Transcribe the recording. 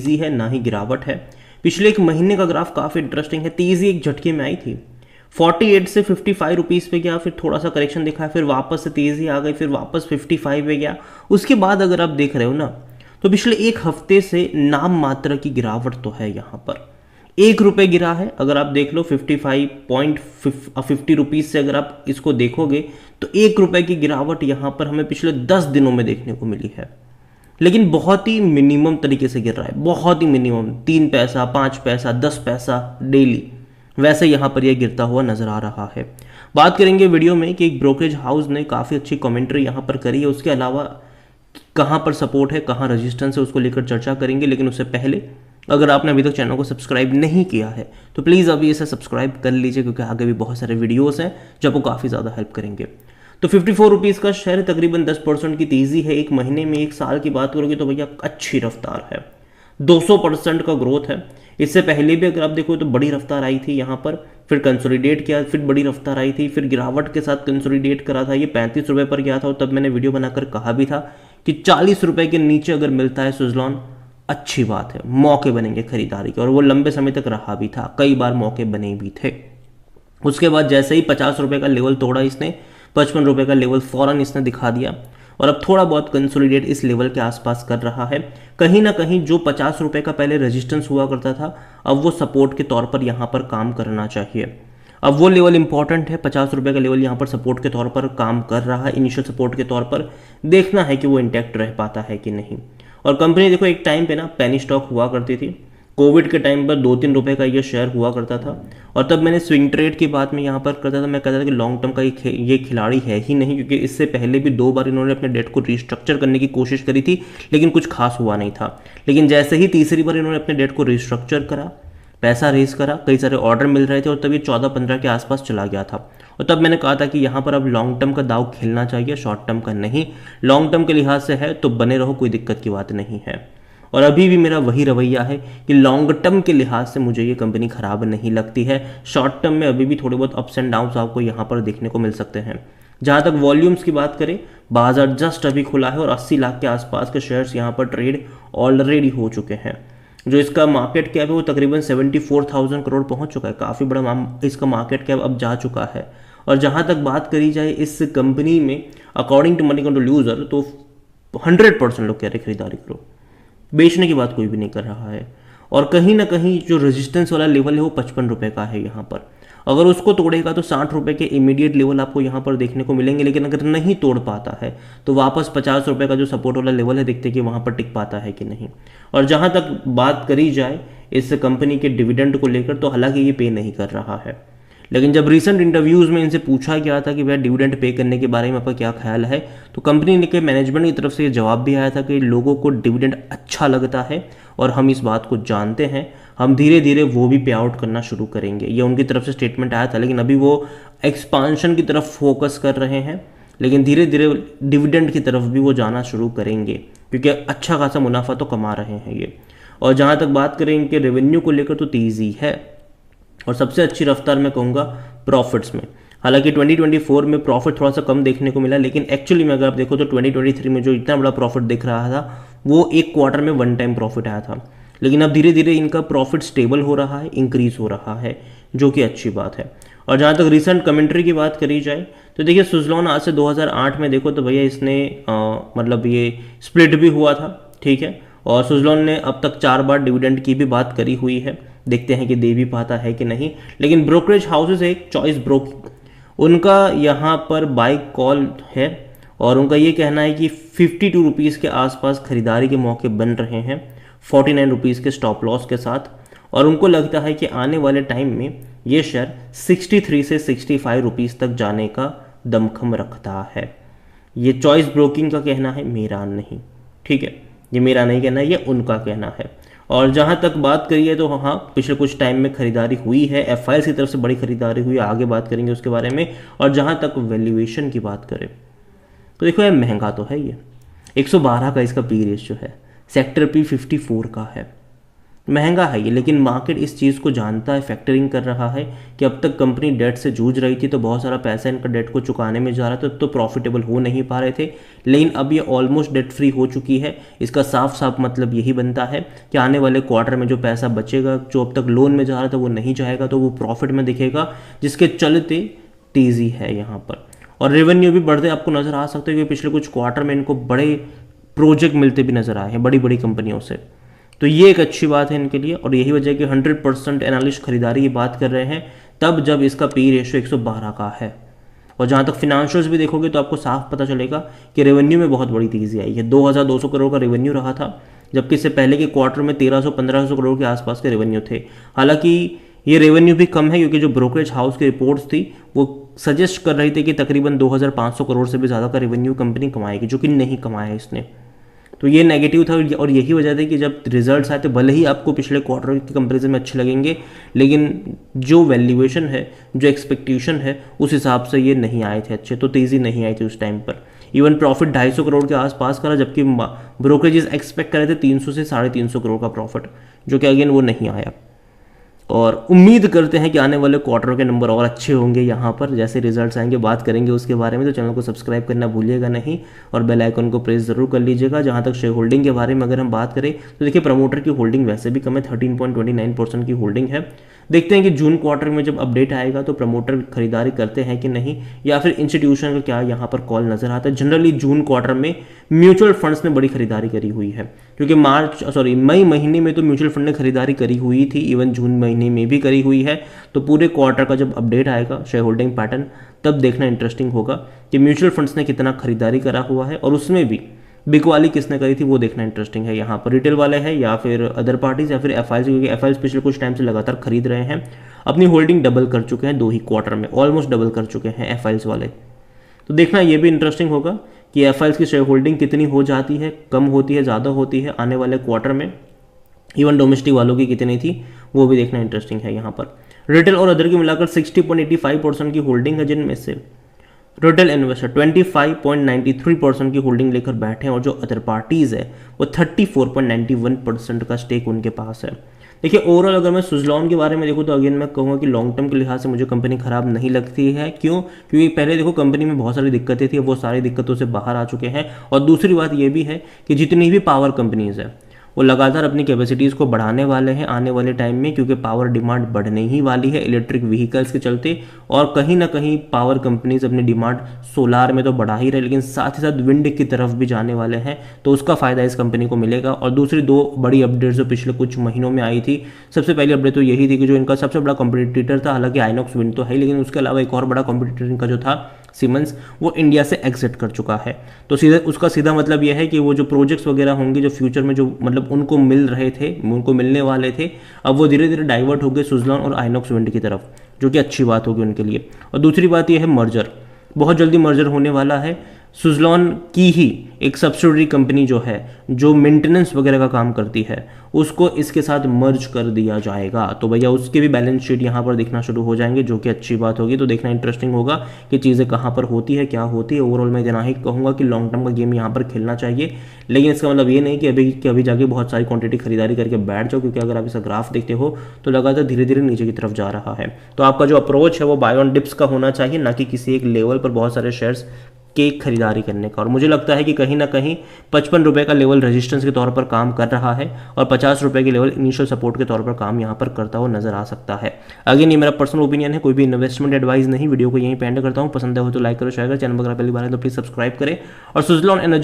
तेज़ी है ना ही गिरावट है। पिछले एक महीने का ग्राफ काफ़ी इंटरेस्टिंग है। तेज़ी एक झटके में आई थी, 48 से 55 रुपीज़ पे गया, फिर थोड़ा सा करेक्शन दिखा, फिर वापस से तेज़ी आ गई, फिर वापस 55 पे गया। उसके बाद अगर आप देख रहे हो ना, तो पिछले एक हफ्ते से नाम मात्र की गिरावट तो है यहाँ पर। 1 रुपये गिरा है। अगर आप देख लो 55 रुपीज़ से अगर आप इसको देखोगे तो 1 रुपये की गिरावट यहाँ पर हमें पिछले 10 दिनों में देखने को मिली है। लेकिन बहुत ही मिनिमम तरीके से गिर रहा है, बहुत ही मिनिमम, 3 पैसा, 5 पैसा, 10 पैसा डेली, वैसे यहाँ पर यह गिरता हुआ नजर आ रहा है। बात करेंगे वीडियो में कि एक ब्रोकरेज हाउस ने काफ़ी अच्छी कमेंट्री यहाँ पर करी है, उसके अलावा कहाँ पर सपोर्ट है, कहाँ रेजिस्टेंस है, उसको लेकर चर्चा करेंगे। लेकिन उससे पहले अगर आपने अभी तक चैनल को सब्सक्राइब नहीं किया है तो प्लीज़ अभी इसे सब्सक्राइब कर लीजिए, क्योंकि आगे भी बहुत सारे वीडियोस हैं जो आपको काफ़ी ज़्यादा हेल्प करेंगे। तो 54 रुपीज़ का शेयर, तकरीबन 10% की तेज़ी है। एक महीने में, एक साल की बात करोगे तो भैया अच्छी रफ्तार है, 200% का ग्रोथ है। इससे पहले भी अगर आप देखो तो बड़ी रफ्तार आई थी यहाँ पर, फिर कंसोलिडेट किया, फिर बड़ी रफ्तार आई थी, फिर गिरावट के साथ कंसोलिडेट करा था। ये 35 रुपये पर गया था और तब मैंने वीडियो बनाकर कहा भी था कि 40 रुपये के नीचे अगर मिलता है सुज़लॉन, अच्छी बात है, मौके बनेंगे खरीदारी के। और वो लंबे समय तक रहा भी था, कई बार मौके बने भी थे। उसके बाद जैसे ही 50 रुपये का लेवल तोड़ा इसने, 55 रुपये का लेवल फौरन इसने दिखा दिया और अब थोड़ा बहुत कंसोलिडेट इस लेवल के आसपास कर रहा है। कहीं ना कहीं जो 50 रुपये का पहले रेजिस्टेंस हुआ करता था, अब वो सपोर्ट के तौर पर यहाँ पर काम करना चाहिए। अब वो लेवल इंपॉर्टेंट है, 50 रुपये का लेवल यहाँ पर सपोर्ट के तौर पर काम कर रहा है, इनिशियल सपोर्ट के तौर पर। देखना है कि वो इंटैक्ट रह पाता है कि नहीं। और कंपनी देखो एक टाइम पे ना पेनी स्टॉक हुआ करती थी, कोविड के टाइम पर 2-3 रुपये का ये शेयर हुआ करता था। और तब मैंने स्विंग ट्रेड की बात में यहाँ पर करता था, मैं कहता था कि लॉन्ग टर्म का ये खिलाड़ी है ही नहीं, क्योंकि इससे पहले भी 2 बार इन्होंने अपने डेट को रिस्ट्रक्चर करने की कोशिश करी थी, लेकिन कुछ खास हुआ नहीं था। लेकिन जैसे ही तीसरी बार इन्होंने अपने डेट को रिस्ट्रक्चर करा, पैसा रेज करा, कई सारे ऑर्डर मिल रहे थे और तभी 14-15 के आसपास चला गया था। और तब मैंने कहा था कि यहाँ पर अब लॉन्ग टर्म का दाव खेलना चाहिए, शॉर्ट टर्म का नहीं। लॉन्ग टर्म के लिहाज से है तो बने रहो, कोई दिक्कत की बात नहीं है। और अभी भी मेरा वही रवैया है कि लॉन्ग टर्म के लिहाज से मुझे ये कंपनी खराब नहीं लगती है। शॉर्ट टर्म में अभी भी थोड़े बहुत अप्स एंड डाउन्स आपको यहाँ पर देखने को मिल सकते हैं। जहाँ तक वॉल्यूम्स की बात करें, बाजार जस्ट अभी खुला है और 80 लाख के आसपास के शेयर्स यहाँ पर ट्रेड ऑलरेडी हो चुके हैं। जो इसका मार्केट कैप है वो तकरीबन 74,000 करोड़ पहुंच चुका है, काफ़ी बड़ा इसका मार्केट कैप अब जा चुका है। और जहां तक बात करी जाए इस कंपनी में, according to Moneycontrol user, तो 100% लोग कह रहे खरीदारी करो, बेचने की बात कोई भी नहीं कर रहा है। और कहीं ना कहीं जो रेजिस्टेंस वाला लेवल है वो 55 रुपये का है यहाँ पर। अगर उसको तोड़ेगा तो 60 रुपये के इमीडिएट लेवल आपको यहाँ पर देखने को मिलेंगे। लेकिन अगर नहीं तोड़ पाता है तो वापस 50 रुपये का जो सपोर्ट वाला लेवल है, देखते कि वहाँ पर टिक पाता है कि नहीं। और जहाँ तक बात करी जाए इस कंपनी के डिविडेंड को लेकर, तो हालांकि ये पे नहीं कर रहा है, लेकिन जब रिसेंट इंटरव्यूज़ में इनसे पूछा गया था कि वह डिविडेंड पे करने के बारे में आपका क्या ख्याल है, तो कंपनी के मैनेजमेंट की तरफ से ये जवाब भी आया था कि लोगों को डिविडेंड अच्छा लगता है और हम इस बात को जानते हैं, हम धीरे धीरे वो भी पे आउट करना शुरू करेंगे। ये उनकी तरफ से स्टेटमेंट आया था। लेकिन अभी वो एक्सपांशन की तरफ फोकस कर रहे हैं, लेकिन धीरे धीरे डिविडेंड की तरफ भी वो जाना शुरू करेंगे, क्योंकि अच्छा खासा मुनाफा तो कमा रहे हैं ये। और जहाँ तक बात करें इनके रेवेन्यू को लेकर, तो तेज़ी है और सबसे अच्छी रफ्तार मैं कहूँगा प्रॉफिट्स में। हालांकि 2024 में प्रॉफिट थोड़ा सा कम देखने को मिला, लेकिन एक्चुअली में अगर आप देखो तो 2023 में जो इतना बड़ा प्रॉफिट दिख रहा था वो एक क्वार्टर में 1 टाइम प्रॉफिट आया था। लेकिन अब धीरे धीरे इनका प्रॉफिट स्टेबल हो रहा है, इंक्रीज हो रहा है, जो कि अच्छी बात है। और जहाँ तक रिसेंट कमेंट्री की बात करी जाए तो देखिए, सुज़लॉन आज से 2008 में देखो तो भैया इसने मतलब ये स्प्लिट भी हुआ था, ठीक है। और सुज़लॉन ने अब तक 4 बार डिविडेंड की भी बात करी हुई है, देखते हैं कि दे भी पाता है कि नहीं। लेकिन ब्रोकरेज हाउसेज एक चॉइस ब्रोकिंग, उनका यहाँ पर बाई कॉल है और उनका ये कहना है कि 52 रुपीज़ के आसपास खरीदारी के मौके बन रहे हैं, 49 रुपीज़ के स्टॉप लॉस के साथ। और उनको लगता है कि आने वाले टाइम में ये शेयर 63 से 65 रुपीज़ तक जाने का दमखम रखता है। ये चॉइस ब्रोकिंग का कहना है, मेरा नहीं, ठीक है। ये मेरा नहीं कहना है, ये उनका कहना है। और जहाँ तक बात करिए तो हाँ, पिछले कुछ टाइम में खरीदारी हुई है, एफआईएस की तरफ से बड़ी खरीदारी हुई है, आगे बात करेंगे उसके बारे में। और जहाँ तक वैल्यूएशन की बात करें तो देखो यार, महंगा तो है ये, 112 का इसका पी रेशियो है, सेक्टर पी 54 का है। महंगा है ये, लेकिन मार्केट इस चीज़ को जानता है, फैक्टरिंग कर रहा है कि अब तक कंपनी डेट से जूझ रही थी, तो बहुत सारा पैसा इनका डेट को चुकाने में जा रहा था, तो प्रॉफिटेबल हो नहीं पा रहे थे। लेकिन अब ये ऑलमोस्ट डेट फ्री हो चुकी है। इसका साफ साफ मतलब यही बनता है कि आने वाले क्वार्टर में जो पैसा बचेगा, जो अब तक लोन में जा रहा था वो नहीं जाएगा, तो वो प्रॉफिट में दिखेगा, जिसके चलते तेज़ी है यहाँ पर। और रेवेन्यू भी बढ़ते आपको नज़र आ सकते हैं, क्योंकि पिछले कुछ क्वार्टर में इनको बड़े प्रोजेक्ट मिलते भी नज़र आए हैं बड़ी बड़ी कंपनियों से। तो ये एक अच्छी बात है इनके लिए, और यही वजह है कि 100% एनालिस्ट खरीदारी की बात कर रहे हैं, तब जब इसका पी रेशियो 112 का है। और जहाँ तक फिनेंशियल्स भी देखोगे तो आपको साफ पता चलेगा कि रेवेन्यू में बहुत बड़ी तेज़ी आई है। 2200 करोड़ का रेवेन्यू रहा था, जबकि इससे पहले के क्वार्टर में 1300-1500 करोड़ के आसपास के रेवेन्यू थे। हालांकि ये रेवेन्यू भी कम है, क्योंकि जो ब्रोकरेज हाउस की रिपोर्ट्स थी वो सजेस्ट कर रही थी कि तकरीबन 2500 करोड़ से भी ज़्यादा का रेवेन्यू कंपनी कमाएगी, जो कि नहीं कमाया इसने। तो ये नेगेटिव था, और यही वजह थी कि जब रिजल्ट्स आए थे, भले ही आपको पिछले क्वार्टर के कंपैरिजन में अच्छे लगेंगे, लेकिन जो वैल्यूएशन है, जो एक्सपेक्टेशन है, उस हिसाब से ये नहीं आए थे अच्छे, तो तेज़ी नहीं आई थी उस टाइम पर। इवन प्रॉफिट 250 करोड़ के आसपास करा, जबकि ब्रोकरेजेस एक्सपेक्ट कर रहे थे 300 से 350 करोड़ का प्रॉफिट, जो कि अगेन वो नहीं आया। और उम्मीद करते हैं कि आने वाले क्वार्टर के नंबर और अच्छे होंगे यहाँ पर। जैसे रिजल्ट्स आएंगे बात करेंगे उसके बारे में, तो चैनल को सब्सक्राइब करना भूलिएगा नहीं, और बेल आइकन को प्रेस जरूर कर लीजिएगा। जहाँ तक शेयर होल्डिंग के बारे में अगर हम बात करें, तो देखिए प्रमोटर की होल्डिंग वैसे भी कम है, 13.29% की होल्डिंग है। देखते हैं कि जून क्वार्टर में जब अपडेट आएगा तो प्रमोटर खरीदारी करते हैं कि नहीं, या फिर इंस्टीट्यूशन का क्या यहाँ पर कॉल नजर आता है। जनरली जून क्वार्टर में म्यूचुअल फंड्स ने बड़ी खरीदारी करी हुई है, क्योंकि मई महीने में तो म्यूचुअल फंड ने खरीदारी करी हुई थी, इवन जून महीने में भी करी हुई है। तो पूरे क्वार्टर का जब अपडेट आएगा शेयर होल्डिंग पैटर्न, तब देखना इंटरेस्टिंग होगा कि म्यूचुअल फंड्स ने कितना खरीदारी करा हुआ है, और उसमें भी बिग वाली किसने करी थी वो देखना इंटरेस्टिंग है। यहाँ पर रिटेल वाले हैं या फिर अदर पार्टीज या फिर एफआईज, क्योंकि एफआईज पिछले कुछ टाइम से लगातार खरीद रहे हैं, अपनी होल्डिंग डबल कर चुके हैं 2 ही क्वार्टर में, ऑलमोस्ट डबल कर चुके हैं एफआईज वाले। तो देखना ये भी इंटरेस्टिंग होगा कि एफआईज की शेयर होल्डिंग कितनी हो जाती है, कम होती है, ज़्यादा होती है आने वाले क्वार्टर में। इवन डोमेस्टिक वालों की कितनी थी वो भी देखना इंटरेस्टिंग है। यहाँ पर रिटेल और अदर की मिलाकर 60.85% की होल्डिंग है, जिनमें से रिटेल इन्वेस्टर 25.93% की होल्डिंग लेकर बैठे हैं, और जो अदर पार्टीज है वो 34.91% का स्टेक उनके पास है। देखिए ओवरऑल अगर मैं सुज़लॉन के बारे में देखूँ, तो अगेन मैं कहूँगा कि लॉन्ग टर्म के लिहाज से मुझे कंपनी खराब नहीं लगती है। क्यों? क्योंकि पहले देखो कंपनी में बहुत सारी दिक्कतें थी, वो सारी दिक्कतों से बाहर आ चुके हैं। और दूसरी बात ये भी है कि जितनी भी पावर कंपनीज है वो लगातार अपनी कैपेसिटीज़ को बढ़ाने वाले हैं आने वाले टाइम में, क्योंकि पावर डिमांड बढ़ने ही वाली है इलेक्ट्रिक व्हीकल्स के चलते। और कहीं ना कहीं पावर कंपनीज अपनी डिमांड सोलार में तो बढ़ा ही रहे, लेकिन साथ ही साथ विंड की तरफ भी जाने वाले हैं, तो उसका फ़ायदा इस कंपनी को मिलेगा। और दूसरी 2 बड़ी अपडेट्स जो पिछले कुछ महीनों में आई थी, सबसे पहली अपडेट तो यही थी कि जो इनका सबसे बड़ा कॉम्पिटिटर था, हालांकि आइनॉक्स विंड तो है, लेकिन उसके अलावा एक और बड़ा कॉम्पिटिटर इनका जो था सीमेंस, वो इंडिया से एग्जिट कर चुका है। तो उसका सीधा मतलब यह है कि वो जो प्रोजेक्ट्स वगैरह होंगे जो फ्यूचर में जो मतलब उनको मिल रहे थे, उनको मिलने वाले थे, अब वो धीरे धीरे डाइवर्ट हो गए सुज़लॉन और आइनॉक्स विंड की तरफ, जो कि अच्छी बात होगी उनके लिए। और दूसरी बात यह है मर्जर, बहुत जल्दी मर्जर होने वाला है। सुज़लॉन की ही एक सब्सिडरी कंपनी जो है, जो मेंटेनेंस वगैरह का काम करती है, उसको इसके साथ मर्ज कर दिया जाएगा। तो भैया उसके भी बैलेंस शीट यहाँ पर दिखना शुरू हो जाएंगे, जो कि अच्छी बात होगी। तो देखना इंटरेस्टिंग होगा कि चीज़ें कहाँ पर होती है, क्या होती है। ओवरऑल मैं इतना ही कहूँगा कि लॉन्ग टर्म का गेम यहाँ पर खेलना चाहिए, लेकिन इसका मतलब ये नहीं कि अभी जाके बहुत सारी क्वांटिटी खरीदारी करके बैठ जाओ, क्योंकि अगर आप इसका ग्राफ देखते हो तो लगातार धीरे धीरे नीचे की तरफ जा रहा है। तो आपका जो अप्रोच है वो बाय ऑन डिप्स का होना चाहिए, ना कि किसी एक लेवल पर बहुत सारे शेयर्स के खरीदारी करने का। और मुझे लगता है कि कहीं ना कहीं 55 रुपये का लेवल रेजिस्टेंस के तौर पर काम कर रहा है, और 50 रुपये के लेवल इनिशियल सपोर्ट के तौर पर काम यहाँ पर करता हुआ नजर आ सकता है। अगेन ये मेरा पर्सनल ओपिनियन है, कोई भी इन्वेस्टमेंट एडवाइस नहीं। वीडियो को यहीं पे एंड करता हूँ। पसंद है हो तो लाइक करो, शेयर करो, चैनल पर पहली बार है तो प्लीज सब्सक्राइब करें। और सुज़लॉन एनर्जी